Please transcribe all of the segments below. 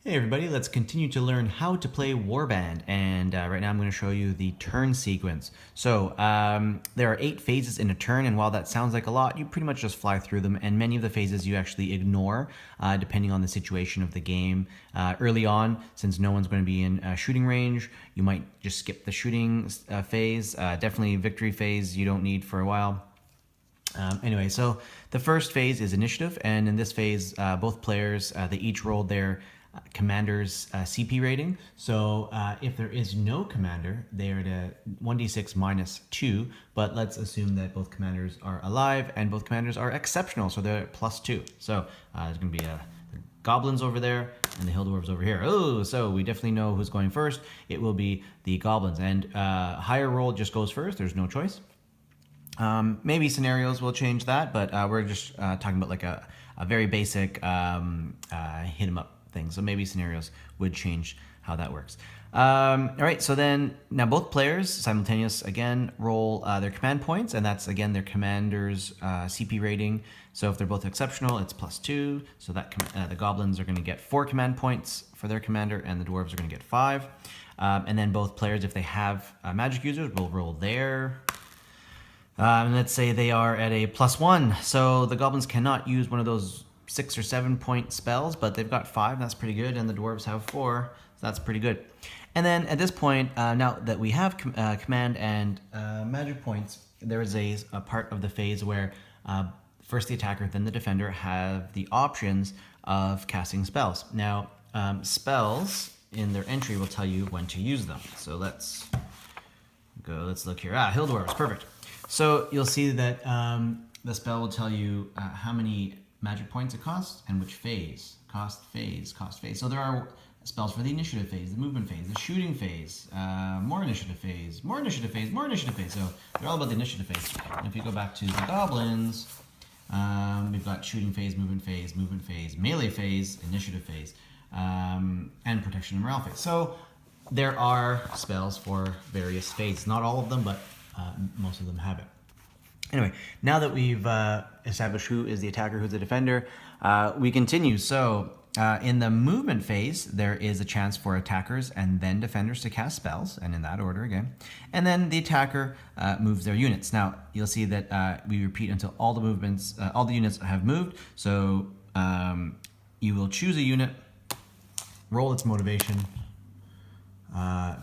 Hey everybody, let's continue to learn how to play Warband, and right now I'm going to show you the turn sequence. So there are 8 phases in a turn, and while that sounds like a lot, you pretty much just fly through them, and many of the phases you actually ignore depending on the situation of the game. Early on, since no one's going to be in shooting range, you might just skip the shooting phase. Definitely victory phase you don't need for a while. Anyway, so the first phase is initiative, and in this phase, both players, they each rolled their commander's CP rating. So if there is no commander, they're at a 1d6 minus 2, but let's assume that both commanders are alive and both commanders are exceptional, so they're at plus 2. So there's going to be the goblins over there and the hill dwarves over here. Oh, so we definitely know who's going first. It will be the goblins, and higher roll just goes first. There's no choice. Maybe scenarios will change that, but we're just talking about like a very basic hit 'em up thing. So maybe scenarios would change how that works. All right, so then now both players simultaneous again roll their command points, and that's again their commander's CP rating. So if they're both exceptional, it's plus 2. So that the goblins are going to get 4 command points for their commander, and the dwarves are going to get 5. And then both players, if they have magic users, will roll their. And let's say they are at a plus 1. So the goblins cannot use one of those 6 or 7 point spells, but they've got 5. That's pretty good. And the dwarves have 4. So that's pretty good. And then at this point, now that we have command and magic points, there is a part of the phase where first the attacker, then the defender have the options of casting spells. Now, spells in their entry will tell you when to use them. So let's look here. Hill dwarves, perfect. So you'll see that the spell will tell you how many magic points it costs and which phase. Cost phase. So there are spells for the initiative phase, the movement phase, the shooting phase, more initiative phase. So they're all about the initiative phase. And if you go back to the goblins, we've got shooting phase, movement phase, melee phase, initiative phase, and protection and morale phase. So there are spells for various phases. Not all of them, but most of them have it. Anyway, now that we've established who is the attacker, who's the defender, we continue. So in the movement phase, there is a chance for attackers and then defenders to cast spells, and in that order again. And then the attacker moves their units. Now, you'll see that we repeat until all the units have moved. So you will choose a unit, roll its motivation,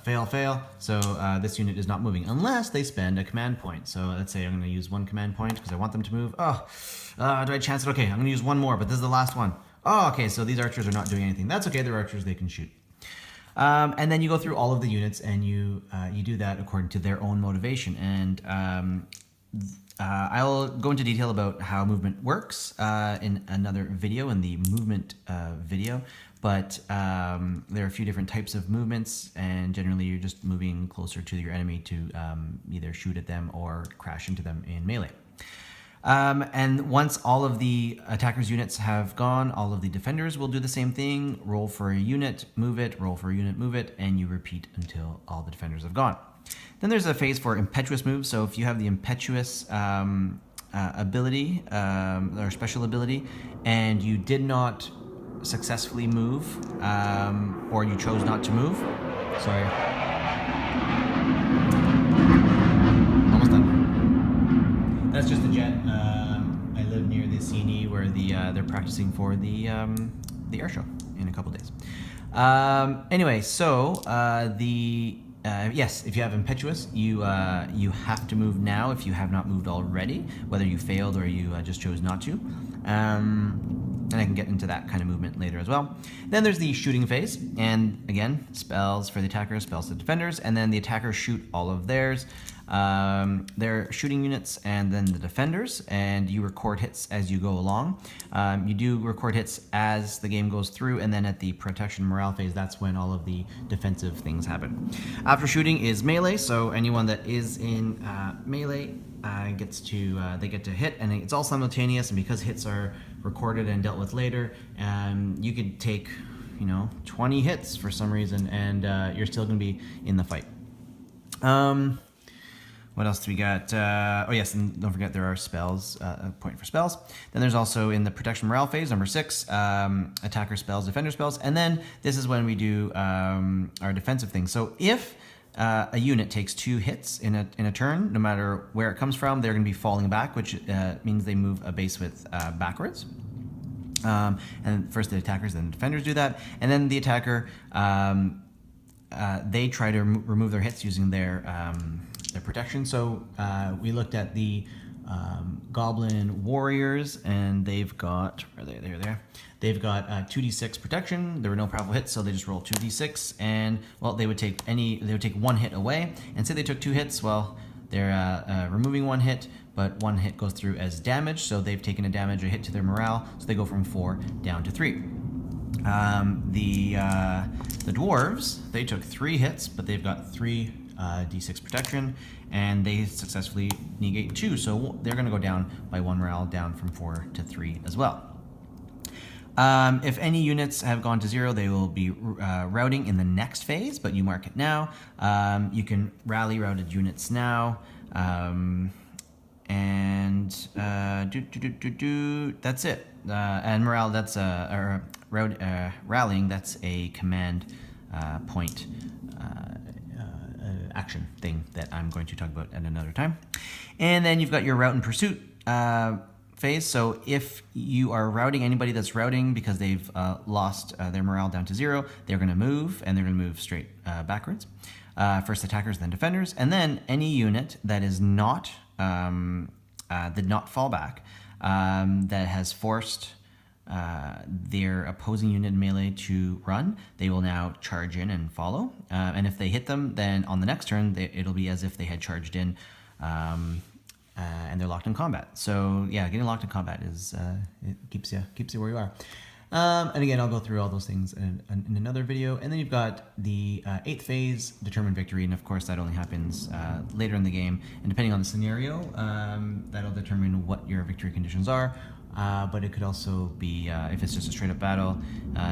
fail. So this unit is not moving unless they spend a command point. So let's say I'm going to use 1 command point because I want them to move. Do I chance it? Okay, I'm going to use 1 more, but this is the last one. Oh, okay, so these archers are not doing anything. That's okay, they're archers, they can shoot. And then you go through all of the units and you do that according to their own motivation. And I'll go into detail about how movement works in another video, in the movement video. But there are a few different types of movements, and generally you're just moving closer to your enemy to either shoot at them or crash into them in melee. And once all of the attackers' units have gone, all of the defenders will do the same thing. Roll for a unit, move it, roll for a unit, move it, and you repeat until all the defenders have gone. Then there's a phase for impetuous moves. So if you have the impetuous ability, or special ability, and you did not successfully move, or you chose not to move. Sorry. Almost done. That's just the jet. I live near the CNE where they're practicing for the air show in a couple days. Anyway, so yes, if you have impetuous, you have to move now if you have not moved already, whether you failed or you just chose not to. And I can get into that kind of movement later as well. Then there's the shooting phase, and again, spells for the attackers, spells for the defenders, and then the attackers shoot all of theirs, their shooting units, and then the defenders, and you record hits as you go along. You do record hits as the game goes through, and then at the protection morale phase, that's when all of the defensive things happen. After shooting is melee, so anyone that is in melee they get to hit, and it's all simultaneous, and because hits are recorded and dealt with later, you could take 20 hits for some reason, and you're still going to be in the fight. What else do we got? Oh yes, and don't forget there are spells, a point for spells. Then there's also in the protection morale phase, number 6, attacker spells, defender spells, and then this is when we do our defensive thing. So if a unit takes 2 hits in a turn, no matter where it comes from, they're going to be falling back, which means they move a base width backwards. And first the attackers, then the defenders do that, and then the attacker, they try to remove their hits using their protection. So we looked at the Goblin Warriors, and they've got, they've got 2d6 protection. There were no powerful hits, so they just roll 2d6, and well, they would take 1 hit away. And say they took 2 hits, well, they're removing 1 hit, but 1 hit goes through as damage, so they've taken a hit to their morale, so they go from 4 down to 3. The dwarves, they took 3 hits, but they've got 3 d6 protection, and they successfully negate 2, so they're going to go down by 1 morale, down from 4 to 3 as well. If any units have gone to 0, they will be routing in the next phase, but you mark it now. You can rally routed units now, and that's it. And morale, that's rallying, that's a command point action thing that I'm going to talk about at another time. And then you've got your route and pursuit phase. So if you are routing anybody that's routing because they've lost their morale down to 0, they're going to move, and they're going to move straight backwards. First attackers, then defenders, and then any unit that is not did not fall back, that has forced their opposing unit in melee to run, they will now charge in and follow. And if they hit them, then on the next turn, it'll be as if they had charged in, and they're locked in combat. So yeah, getting locked in combat is it keeps you where you are. And again, I'll go through all those things in another video. And then you've got the 8th phase, determine victory, and of course that only happens later in the game. And depending on the scenario, that'll determine what your victory conditions are. But it could also be, if it's just a straight up battle,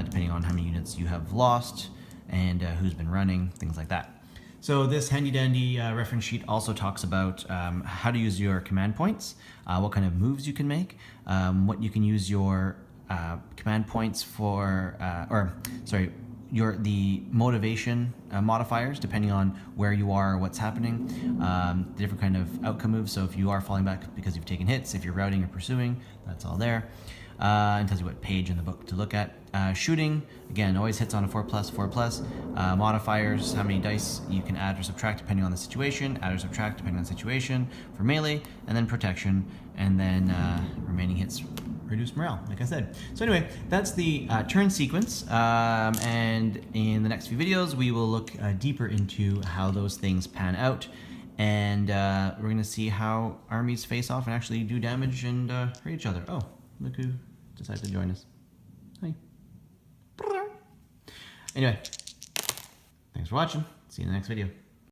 depending on how many units you have lost and who's been running, things like that. So this handy dandy reference sheet also talks about how to use your command points, what kind of moves you can make, what you can use your command points for, the motivation modifiers, depending on where you are or what's happening, the different kind of outcome moves. So if you are falling back because you've taken hits, if you're routing or pursuing, that's all there. And tells you what page in the book to look at. Shooting, again, always hits on a 4+. Modifiers, how many dice you can add or subtract depending on the situation, add or subtract depending on the situation for melee, and then protection, and then remaining hits reduce morale, like I said. So anyway, that's the turn sequence, and in the next few videos we will look deeper into how those things pan out, and we're going to see how armies face off and actually do damage and hurt each other. Oh, look who decided to join us. Hi. Anyway, thanks for watching. See you in the next video.